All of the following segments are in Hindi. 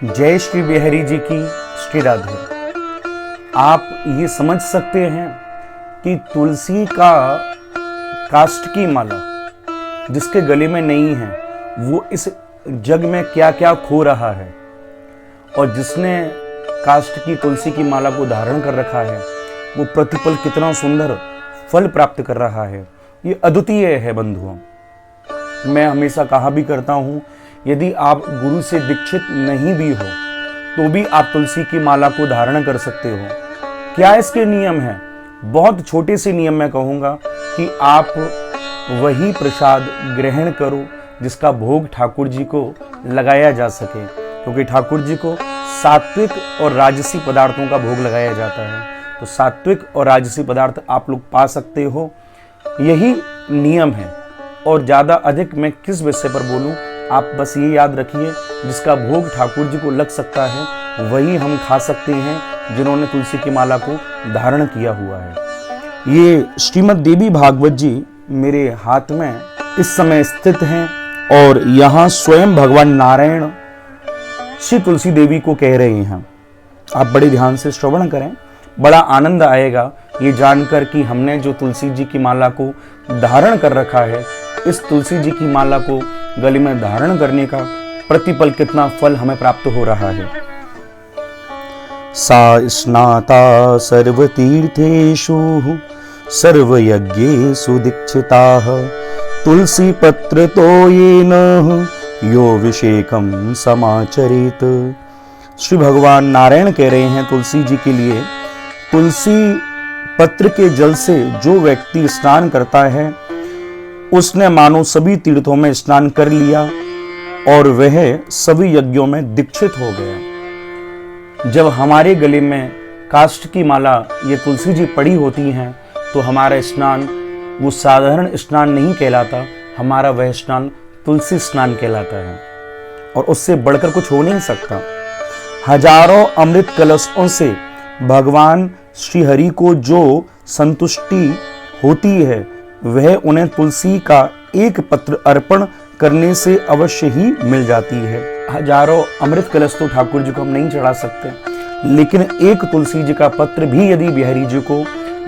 जय श्री बिहारी जी की श्री राधे। आप ये समझ सकते हैं कि तुलसी का काष्ठ की माला जिसके गले में नहीं है वो इस जग में क्या क्या खो रहा है, और जिसने काष्ठ की तुलसी की माला को धारण कर रखा है वो प्रतिपल कितना सुंदर फल प्राप्त कर रहा है। ये अद्वितीय है बंधुओं। मैं हमेशा कहा भी करता हूँ, यदि आप गुरु से दीक्षित नहीं भी हो तो भी आप तुलसी की माला को धारण कर सकते हो। क्या इसके नियम हैं? बहुत छोटे से नियम मैं कहूँगा कि आप वही प्रसाद ग्रहण करो जिसका भोग ठाकुर जी को लगाया जा सके, क्योंकि ठाकुर जी को सात्विक और राजसी पदार्थों का भोग लगाया जाता है। तो सात्विक और राजसी पदार्थ आप लोग पा सकते हो, यही नियम है। और ज़्यादा अधिक मैं किस विषय पर बोलूं, आप बस ये याद रखिए, जिसका भोग ठाकुर जी को लग सकता है वही हम खा सकते हैं जिन्होंने तुलसी की माला को धारण किया हुआ है। ये श्रीमद् देवी भागवत जी मेरे हाथ में इस समय स्थित हैं और यहाँ स्वयं भगवान नारायण श्री तुलसी देवी को कह रहे हैं। आप बड़े ध्यान से श्रवण करें, बड़ा आनंद आएगा ये जानकर कि हमने जो तुलसी जी की माला को धारण कर रखा है, इस तुलसी जी की माला को गले में धारण करने का प्रतिपल कितना फल हमें प्राप्त हो रहा है। सा स्नाता सर्वतीर्थेषु सर्वयज्ञेषु दीक्षिताः तुलसी पत्र तो येन यो विषेकम समाचरित। श्री भगवान नारायण कह रहे हैं तुलसी जी के लिए, तुलसी पत्र के जल से जो व्यक्ति स्नान करता है उसने मानो सभी तीर्थों में स्नान कर लिया और वह सभी यज्ञों में दीक्षित हो गया। जब हमारे गले में काष्ठ की माला ये तुलसी जी पड़ी होती हैं तो हमारा स्नान वो साधारण स्नान नहीं कहलाता, हमारा वह स्नान तुलसी स्नान कहलाता है, और उससे बढ़कर कुछ हो नहीं सकता। हजारों अमृत कलशों से भगवान श्री हरि को जो संतुष्टि होती है वह उन्हें तुलसी का एक पत्र अर्पण करने से अवश्य ही मिल जाती है। हजारों अमृत कलश तो ठाकुर जी को हम नहीं चढ़ा सकते, लेकिन एक तुलसी जी का पत्र भी यदि बिहारी जी को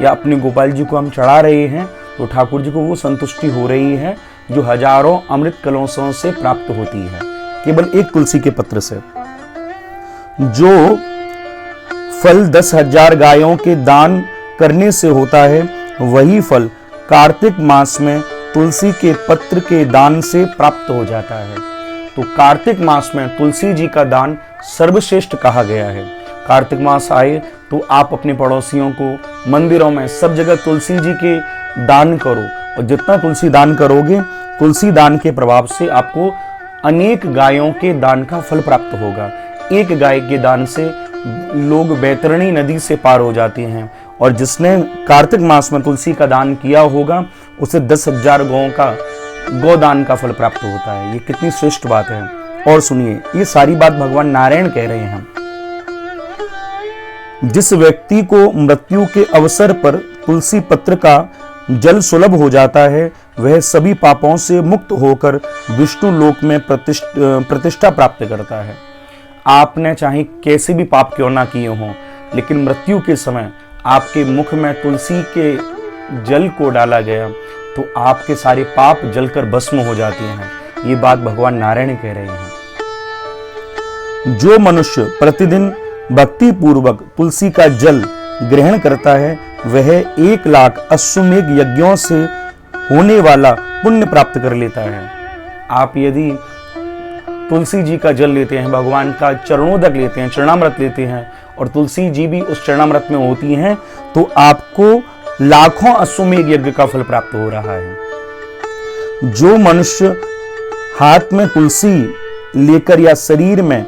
या अपने गोपाल जी को हम चढ़ा रहे हैं तो ठाकुर जी को वो संतुष्टि हो रही है जो हजारों अमृत कलशों से प्राप्त होती है केवल एक तुलसी के पत्र से। जो फल 10,000 गायों के दान करने से होता है वही फल कार्तिक मास में तुलसी के पत्र के दान से प्राप्त हो जाता है। तो कार्तिक मास में तुलसी जी का दान सर्वश्रेष्ठ कहा गया है। कार्तिक मास आए तो आप अपने पड़ोसियों को मंदिरों में सब जगह तुलसी जी के दान करो, और जितना तुलसी दान करोगे तुलसी दान के प्रभाव से आपको अनेक गायों के दान का फल प्राप्त होगा। एक गाय के दान से लोग बैतरणी नदी से पार हो जाते हैं, और जिसने कार्तिक मास में तुलसी का दान किया होगा उसे 10,000 गौं का गोदान का फल प्राप्त होता है। ये कितनी श्रेष्ठ बात है। और सुनिए, ये सारी बात भगवान नारायण कह रहे हैं। जिस व्यक्ति को मृत्यु के अवसर पर तुलसी पत्र का जल सुलभ हो जाता है वह सभी पापों से मुक्त होकर विष्णु लोक में प्रतिष्ठा प्राप्त करता है। आपने चाहे कैसे भी पाप क्यों ना किए हों, लेकिन मृत्यु के समय आपके मुख में तुलसी के जल को डाला गया तो आपके सारे पाप जलकर भस्म हो जाते हैं। ये बात भगवान नारायण कह रहे हैं। जो मनुष्य प्रतिदिन भक्ति पूर्वक तुलसी का जल ग्रहण करता है वह 1,00,000 अश्वमेध यज्ञों से होने वाला पुण्य प्राप्त कर लेता है। आप यदि तुलसी जी का जल लेते हैं, भगवान का चरणोदक लेते हैं, चरणामृत लेते हैं, और तुलसी जी भी उस चरणामृत में होती हैं, तो आपको लाखों अश्वमेध यज्ञ का फल प्राप्त हो रहा है। जो मनुष्य हाथ में तुलसी लेकर या शरीर में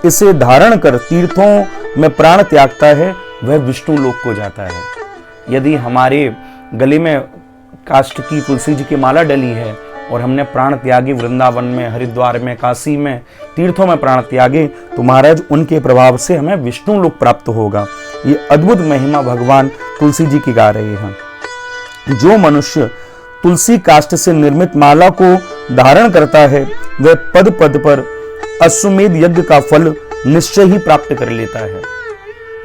इसे धारण कर तीर्थों में प्राण त्यागता है वह विष्णु लोक को जाता है। यदि हमारे गले में काष्ठ की तुलसी जी की माला डली है और हमने प्राण त्यागे, वृंदावन में, हरिद्वार में, काशी में, तीर्थों में प्राण त्यागे, तो महाराज उनके प्रभाव से हमें विष्णु लोक प्राप्त होगा। ये अद्भुत महिमा भगवान तुलसी जी की गा रहे हैं। जो मनुष्य तुलसी काष्ठ से निर्मित माला को धारण करता है वह पद पद पर अश्वमेध यज्ञ का फल निश्चय ही प्राप्त कर लेता है।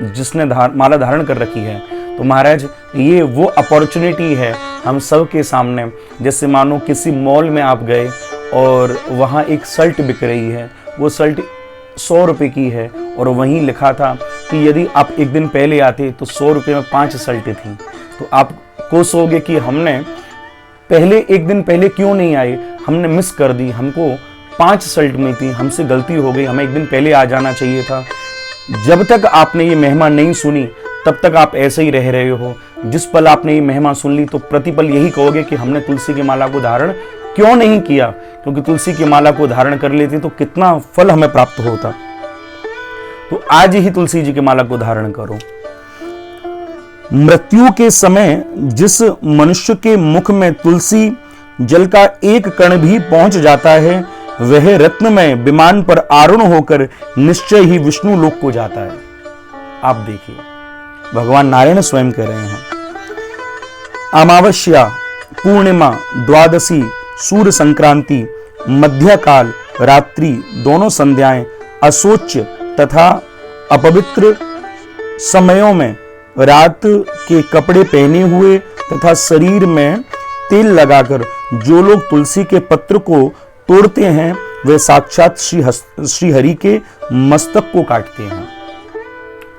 जिसने माला धारण कर रखी है, तो महाराज ये वो अपॉर्चुनिटी है हम सब के सामने। जैसे मानो किसी मॉल में आप गए और वहाँ एक शर्ट बिक रही है, वो शर्ट 100 रुपये की है और वहीं लिखा था कि यदि आप एक दिन पहले आते तो 100 रुपये में 5 शर्टें थी। तो आप खुश होगे कि हमने पहले एक दिन पहले क्यों नहीं आए, हमने मिस कर दी, हमको 5 शर्ट में थी, हमसे गलती हो गई, हमें एक दिन पहले आ जाना चाहिए था। जब तक आपने ये महिमा नहीं सुनी तब तक आप ऐसे ही रह रहे हो। जिस पल आपने ये महिमा सुन ली तो प्रतिपल यही कहोगे कि हमने तुलसी की माला को धारण क्यों नहीं किया, क्योंकि तुलसी की माला को धारण कर लेते तो कितना फल हमें प्राप्त होता। तो आज ही तुलसी जी की माला को धारण करो। मृत्यु के समय जिस मनुष्य के मुख में तुलसी जल का एक कण भी पहुंच जाता है, वह रत्नमय विमान पर आरूढ़ होकर निश्चय ही विष्णु लोक को जाता है। आप देखिए, भगवान नारायण स्वयं कह रहे हैं, अमावस्या, पूर्णिमा, द्वादशी, सूर्य संक्रांति, मध्यकाल, रात्रि दोनों संध्याएं अशोच तथा अपवित्र समयों में रात के कपड़े पहने हुए तथा शरीर में तेल लगाकर जो लोग तुलसी के पत्र को तोड़ते हैं, वे साक्षात श्री हरि के मस्तक को काटते हैं।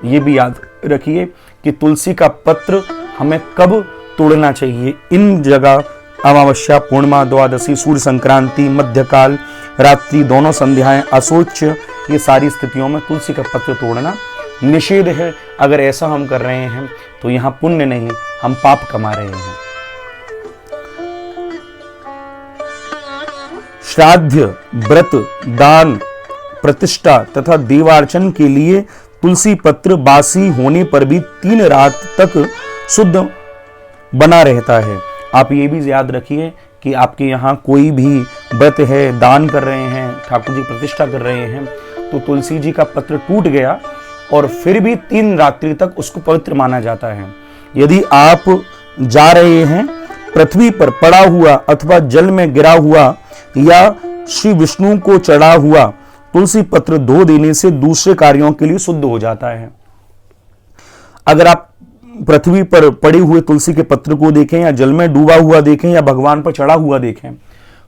ये भी याद रखिए कि तुलसी का पत्र हमें कब तोड़ना चाहिए। इन जगह अमावस्या, पूर्णिमा, द्वादशी, सूर्य संक्रांति, मध्यकाल, रात्रि दोनों संध्याएं, अशोच, ये सारी स्थितियों में तुलसी का पत्र तोड़ना निषेध है। अगर ऐसा हम कर रहे हैं तो यहाँ पुण्य नहीं, हम पाप कमा रहे हैं। श्राद्ध, व्रत, दान, प्रतिष्ठा तथा देवार्चन के लिए तुलसी पत्र बासी होने पर भी 3 रात तक शुद्ध बना रहता है। आप ये भी याद रखिए कि आपके यहाँ कोई भी व्रत है, दान कर रहे हैं, ठाकुर जी प्रतिष्ठा कर रहे हैं, तो तुलसी जी का पत्र टूट गया और फिर भी 3 रात्रि तक उसको पवित्र माना जाता है। यदि आप जा रहे हैं पृथ्वी पर पड़ा हुआ अथवा जल में गिरा हुआ या श्री विष्णु को चढ़ा हुआ तुलसी पत्र धो देने से दूसरे कार्यों के लिए शुद्ध हो जाता है। अगर आप पृथ्वी पर पड़े हुए तुलसी के पत्र को देखें या जल में डूबा हुआ देखें या भगवान पर चढ़ा हुआ देखें,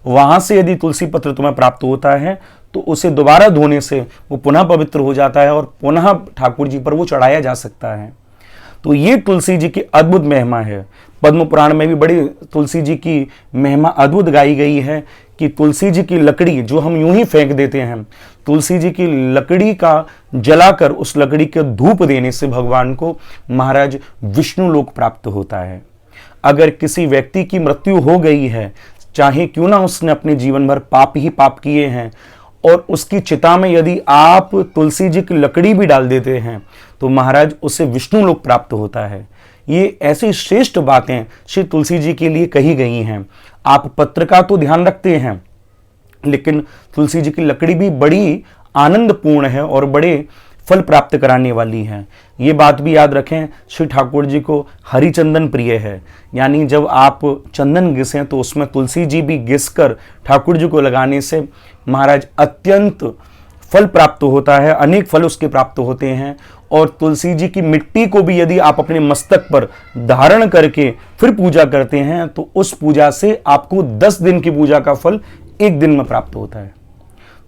वहां से यदि तुलसी पत्र तुम्हें प्राप्त होता है तो उसे दोबारा धोने से वो पुनः पवित्र हो जाता है और पुनः ठाकुर जी पर वो चढ़ाया जा सकता है। तो ये तुलसी जी की अद्भुत महिमा है। पद्म पुराण में भी बड़ी तुलसी जी की महिमा अद्भुत गाई गई है कि तुलसी जी की लकड़ी जो हम यूं ही फेंक देते हैं, तुलसी जी की लकड़ी का जलाकर उस लकड़ी के धूप देने से भगवान को महाराज विष्णु लोक प्राप्त होता है। अगर किसी व्यक्ति की मृत्यु हो गई है, चाहे क्यों ना उसने अपने जीवन भर पाप ही पाप किए हैं, और उसकी चिता में यदि आप तुलसी जी की लकड़ी भी डाल देते हैं तो महाराज उसे विष्णु लोक प्राप्त होता है। ये ऐसी श्रेष्ठ बातें श्री तुलसी जी के लिए कही गई हैं। आप पत्र का तो ध्यान रखते हैं, लेकिन तुलसी जी की लकड़ी भी बड़ी आनंदपूर्ण है और बड़े फल प्राप्त कराने वाली है। ये बात भी याद रखें, श्री ठाकुर जी को हरिचंदन प्रिय है, यानी जब आप चंदन घिसें तो उसमें तुलसी जी भी घिस कर ठाकुर जी को लगाने से महाराज अत्यंत फल प्राप्त होता है, अनेक फल उसके प्राप्त होते हैं। और तुलसी जी की मिट्टी को भी यदि आप अपने मस्तक पर धारण करके फिर पूजा करते हैं तो उस पूजा से आपको 10 दिन की पूजा का फल 1 दिन में प्राप्त होता है।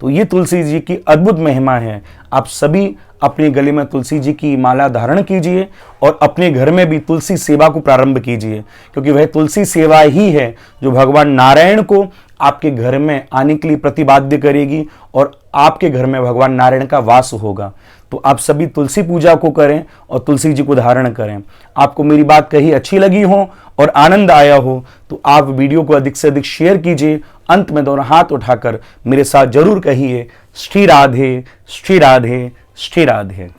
तो ये तुलसी जी की अद्भुत महिमा है। आप सभी अपने गले में तुलसी जी की माला धारण कीजिए और अपने घर में भी तुलसी सेवा को प्रारंभ कीजिए, क्योंकि वह तुलसी सेवा ही है जो भगवान नारायण को आपके घर में आने के लिए प्रतिपाद्य करेगी और आपके घर में भगवान नारायण का वास होगा। तो आप सभी तुलसी पूजा को करें और तुलसी जी को धारण करें। आपको मेरी बात कही अच्छी लगी हो और आनंद आया हो तो आप वीडियो को अधिक से अधिक शेयर कीजिए। अंत में दोनों हाथ उठाकर मेरे साथ जरूर कहिए, श्री राधे श्री राधे श्री राधे।